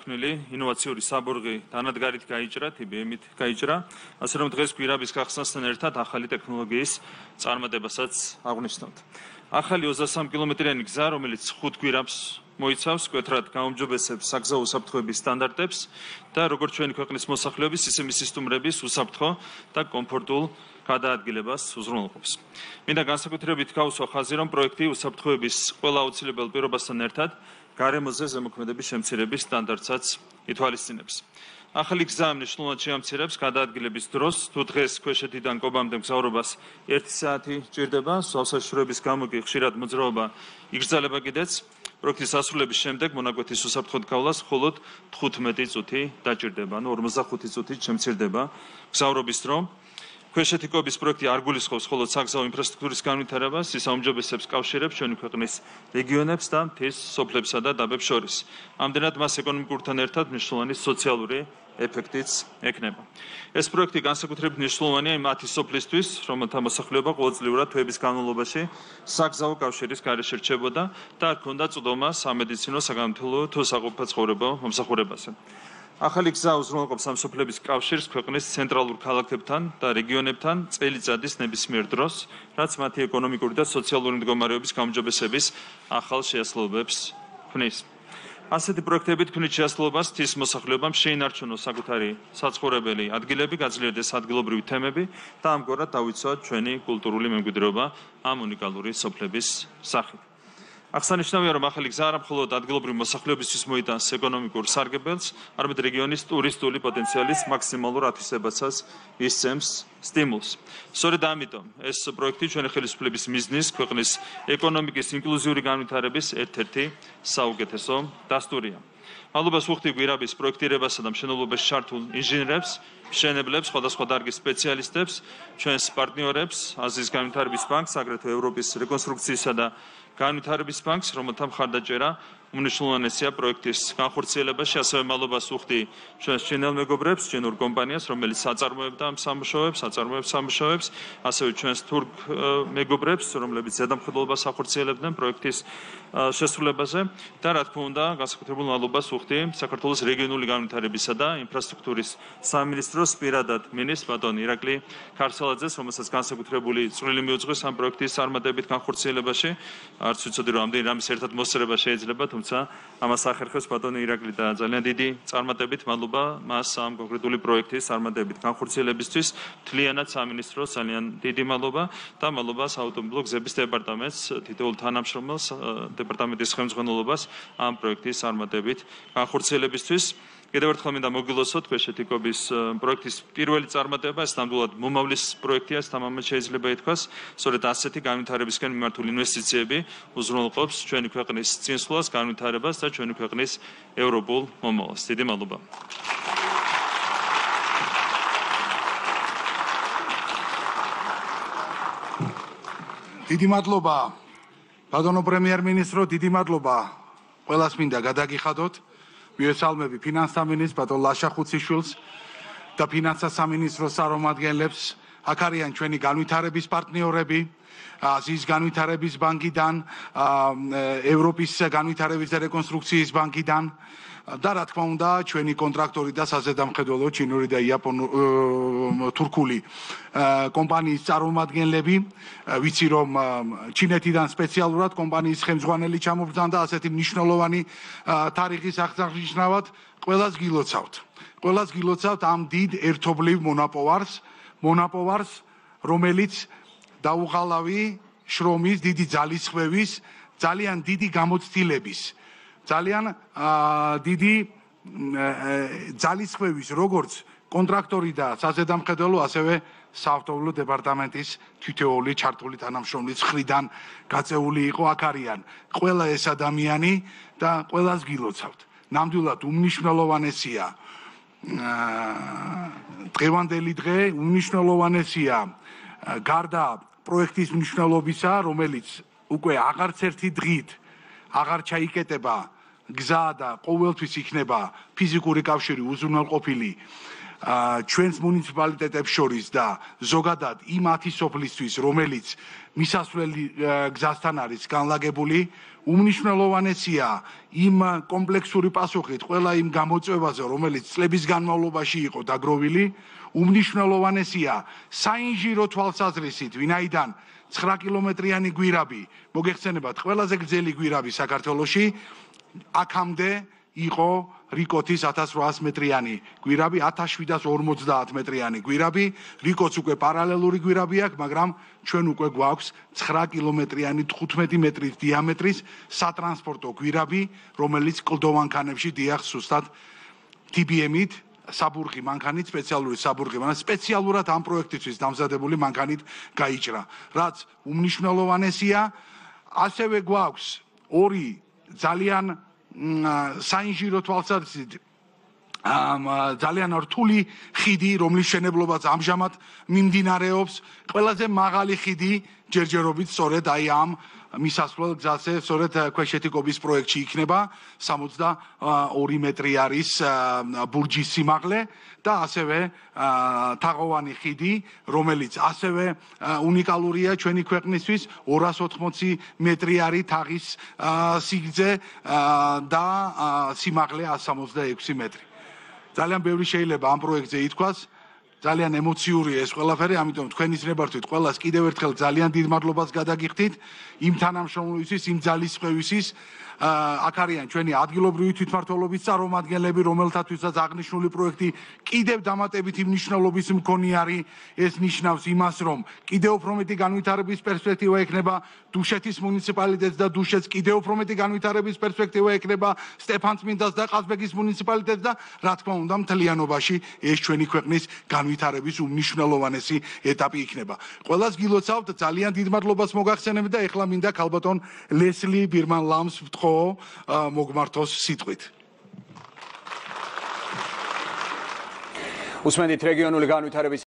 განთქმული ინოვაციური საბურღი დანადგარით გაიჭრა, TBM-ით გაიჭრა, ასე რომ დღეს გვირაბის გახსნასთან ერთად ახალი ტექნოლოგიის წარმატებასაც აღვნიშნავთ. ახალი 23 კილომეტრიანი გზა, რომელიც 5 გვირაბს მოიცავს, მკვეთრად გაუმჯობესებს საგზაო უსაფრთხოების სტანდარტებს და როგორც ჩვენი ქვეყნის მოსახლეობის, ისე მისი სტუმრების უსაფრთხო და კომფორტულ გადაადგილებას უზრუნველყოფს. მინდა განსაკუთრებით გავუსვა ხაზი, რომ პროექტი უსაფრთხოების ყველა აუცილებელ პირობასთან ერთად გარემოზე ზემოქმედების შემცირების სტანდარტსაც ითვალისწინებს. ახალი გზა მნიშვნელოვნად შეამცირებს გადაადგილების დროს, თუ დღეს ქვეშეთიდან კობამდე მგზავრობას 1 საათი ჭირდება, სავსაშორების გამო კი ხშირად მოძრაობა იგრძელება კიდეც. პროექტის დასრულების შემდეგ მონაკვეთის უსაფრთხოდ გავლას მხოლოდ 15 წუთი დაჭირდება, ანუ 45 წუთით შემცირდება მგზავრობის დრო. ქვეშეთი კობის პროექტი არ გულისხმობს მხოლოდ საგზაო ინფრასტრუქტურის განვითარებას, ის აუმჯობესებს კავშირებს ჩვენი ქვეყნის რეგიონებს და მთის სოფლებსა და დაბებს შორის. ამდენად მას ეკონომიკურთან ერთად მნიშვნელოვანი სოციალური ეფექტიც ექნება. ეს პროექტი განსაკუთრებით მნიშვნელოვანია მათი სოფლისთვის, რომელთა მოსახლეობა ყოველწლიურად თვეების განმავლობაში საგზაო კავშირის გარეშე რჩებოდა და არ ჰქონდა წვდომა სამედიცინო, საგამოთვალო თუ საყოფაცხოვრებო მომსახურებაზე. ახალი გზა უზრუნველყოფს ამ სოფლების კავშირს ქვეყნის ცენტრალურ ქალაქებთან და რეგიონებთან წელიწადის ნებისმიერ დროს, რაც მათი ეკონომიკური და სოციალური მდგომარეობის გაუმჯობესების ახალ შეასრულებებს ქმნის. ასეთი პროექტებით ქმნით შეასრულებას მთის მოსახლეობამ შეინარჩუნოს საკუთარი საცხოვრებელი ადგილები, გაძლიერდეს ადგილობრივი თემები და ამგვარად დავიცვათ ჩვენი კულტურული მემკვიდრეობა ამ უნიკალური სოფლების სახით. აღსანიშნავია, რომ ახალი გზა არა მხოლოდ ადგილობრივი მოსახლეობისთვის მოიტანს ეკონომიკურ სარგებელს, არამედ რეგიონის ტურისტული პოტენციალის მაქსიმალურ ათვისებასაც ისცემს სტიმულს. სწორედ ამიტომ ეს პროექტი ჩვენი ხელისუფლების მიზნის, ქვეყნის ეკონომიკის ინკლუზიური განვითარების ერთ-ერთი საუკეთესო დასტურია. მადლობას ვუხდი გვირაბის პროექტირებასა და მშენებლობაში ჩართულ ინჟინერებს, მშენებლებს, სხვადასხვა დარგის სპეციალისტებს, ჩვენს პარტნიორებს, აზიის განვითარების ბანკს, აგრეთვე ევროპის რეკონსტრუქციისა და განვითარების ბანკს, რომელთა მხარდაჭერა უმნიშვნელოვანესია პროექტის განხორციელებაში. ასევე მადლობას ვუხდი ჩვენს ჩინელ მეგობრებს, ჩინურ კომპანიას, რომელიც აწარმოებდა ამ სამუშაოებს, ასევე ჩვენს თურქ მეგობრებს, რომლებიც ზედამხედველობას ახორციელებდნენ პროექტის შესრულებაზე და რა თქმა უნდა, განსაკუთრებულ მადლობას ვუხდი საქართველოს რეგიონული განვითარებისა და ინფრასტრუქტურის სამინისტროს პირადად მინისტრს ბატონ ირაკლი ქარსალაძეს, რომელსაც განსაკუთრებული წვლილი მიუძღვის ამ პროექტის წარმატებით განხორციელებაში. არც ვიცოდი, რომ ამდენი რამის ერთად მოსწრება შეიძლება, თუმცა ამას ახერხებს ბატონი ირაკლი და ძალიან დიდი წარმატებით მადლობა მას ამ კონკრეტული პროექტის წარმატებით განხორციელებისთვის. მთლიანად სამინისტროს ძალიან დიდი მადლობა და მადლობა საავტომობილო გზების დეპარტამენტს, თითოეულ თანამშრომელს, დეპარტამენტის ხელმძღვანელობას ამ პროექტის წარმატებით განხორციელებისთვის. კიდევ ერთხელ მინდა მოგილოცოთ ქვეშეთი კობის პროექტის პირველი წარმატება, ეს ნამდვილად მომავლის პროექტია, ეს თამამად შეიძლება ითქვას. სწორედ ასეთი განვითარებისკენ მიმართული ინვესტიციები უზრუნველყოფს ჩვენი ქვეყნის წინსვლას, განვითარებას და ჩვენი ქვეყნის ევროპულ მომავალს. დიდი მადლობა. დიდი მადლობა, ბატონო პრემიერ-მინისტრო, დიდი მადლობა. ყველას მინდა გადაგიხადოთ. მივესალმები ფინანსთა მინისტრს ბატონ ლაშა ხუციშვილს და ფინანსთა სამინისტროს წარმომადგენლებს. აქ არიან ჩვენი განვითარების პარტნიორები, აზიის განვითარების ბანკიდან, ევროპის განვითარების და რეკონსტრუქციის ბანკიდან და რა თქმა უნდა ჩვენი კონტრაქტორი და საზედამხედველო ჩინური და თურქული კომპანიის წარმომადგენლები. ვიცი რომ ჩინეთიდან სპეციალურად კომპანიის ხელმძღვანელი ჩამობრძანდა ასეთი მნიშვნელოვანი თარიღის აღსანიშნავად. ყველას გილოცავთ ამ დიდ ერთობლივ მონაპოვარს, რომელიც დაუღალავი შრომის, დიდი ძალისხმევის, ძალიან დიდი გამოცდილების, ძალიან დიდი ძალისხმევის, როგორც კონტრაქტორი და საზედამხედველო, ასევე საავტომობილო დეპარტამენტის თითოეული ჩართული თანამშრომლის მხრიდან გაწეული იყო. აქ არიან ყველა ეს ადამიანი და ყველას გილოცავთ. ნამდვილად უმნიშვნელოვანესია დღევანდელი დღე, უმნიშვნელოვანესია გარდა პროექტის მნიშვნელობისა, რომელიც უკვე აღარც ერთი დღით აღარ ჩაიკეტება გზა და ყოველთვის იქნება ფიზიკური კავშირი უზრუნველყოფილი ჩვენს მუნიციპალიტეტებს შორის და ზოგადად იმ 10 სოფლისთვის, რომელიც მისასვლელი გზასთან არის განლაგებული, უმნიშვნელოვანესია იმ კომპლექსური პასუხით ყველა იმ გამოწვევაზე, რომელიც წლების განმავლობაში იყო დაგროვილი, უმნიშვნელოვანესია საინჟირო თვალსაზრისით, ვინაიდან 9 კილომეტრიანი გვირაბი, მოგეხსენებათ, ყველაზე გრძელი გვირაბი საქართველოში, აქამდე იყო რიკოთის 1800 მეტრიანი გვირაბი, 1750 მეტრიანი გვირაბი, რიკოც უკვე პარალელური გვირაბი აქვს, მაგრამ ჩვენ უკვე გვაქვს 9 კილომეტრიანი 15 მეტრის დიამეტრის სატრანსპორტო გვირაბი, რომელიც კლდოვან ქანებში დიახს სუსტად TBM-ით, საბურღი მანქანით, სპეციალური საბურღი მანქანით, სპეციალურად ამ პროექტისთვის დამზადებული მანქანით გაიჭრა, რაც უმნიშვნელოვანესია. ასევე გვაქვს ორი ძალიან საინჟირო თვალსაზრისით ძალიან რთული ხიდი, რომლის მშენებლობაც ამჟამად მიმდინარეობს, ყველაზე მაღალი ხიდი ჯერჯერობით სწორედ აი ამ მისასვლელ გზაზე, სწორედ ქვეშეთიკობის პროექტში იქნება 62 მეტრი არის ბურჯის სიმაღლე და ასევე თაღოვანი ხიდი, რომელიც ასევე უნიკალურია ჩვენი ქვეყნისთვის, 280 მეტრი არის თაღის სიგრძე და სიმაღლე 166 მეტრი. ძალიან ბევრი შეიძლება ამ პროექტზე ითქვას. ძალიან ემოციურია ეს ყველაფერი, ამიტომ თქვენის ნებართვით ყველას კიდევ ერთხელ ძალიან დიდ მადლობას გადაგიხდით იმ თანამშრომლობისთვის, იმ ძალისხმევისთვის. აქ არიან ჩვენი ადგილობრივი თვითმმართველობის წარმომადგენლები, რომელთათვისაც აღნიშნული პროექტი კიდევ დამატებითი მნიშვნელობის მქონე არის. ეს ნიშნავს იმას, რომ კიდევ უფრო მეტი განვითარების პერსპექტივა ექნება დუშეთის მუნიციპალიტეტს და დუშეთს კიდევ უფრო მეტი განვითარების პერსპექტივა ექნება სტეფანწმინდას და ყაზბეგის მუნიციპალიტეტს და რა თქმა უნდა მთლიანობაში ეს ჩვენი ქვეყნის განვითარების უმნიშვნელოვანესი ეტაპი იქნება. ყველას გილოცავთ, ძალიან დიდ მადლობას მოგახსენებთ და ეხლა მინდა ქალბატონ ლესლი ბირმან-ლამს ვთხოვ მოგმართოს სიტყვით. უსმენთ რეგიონული განვითარების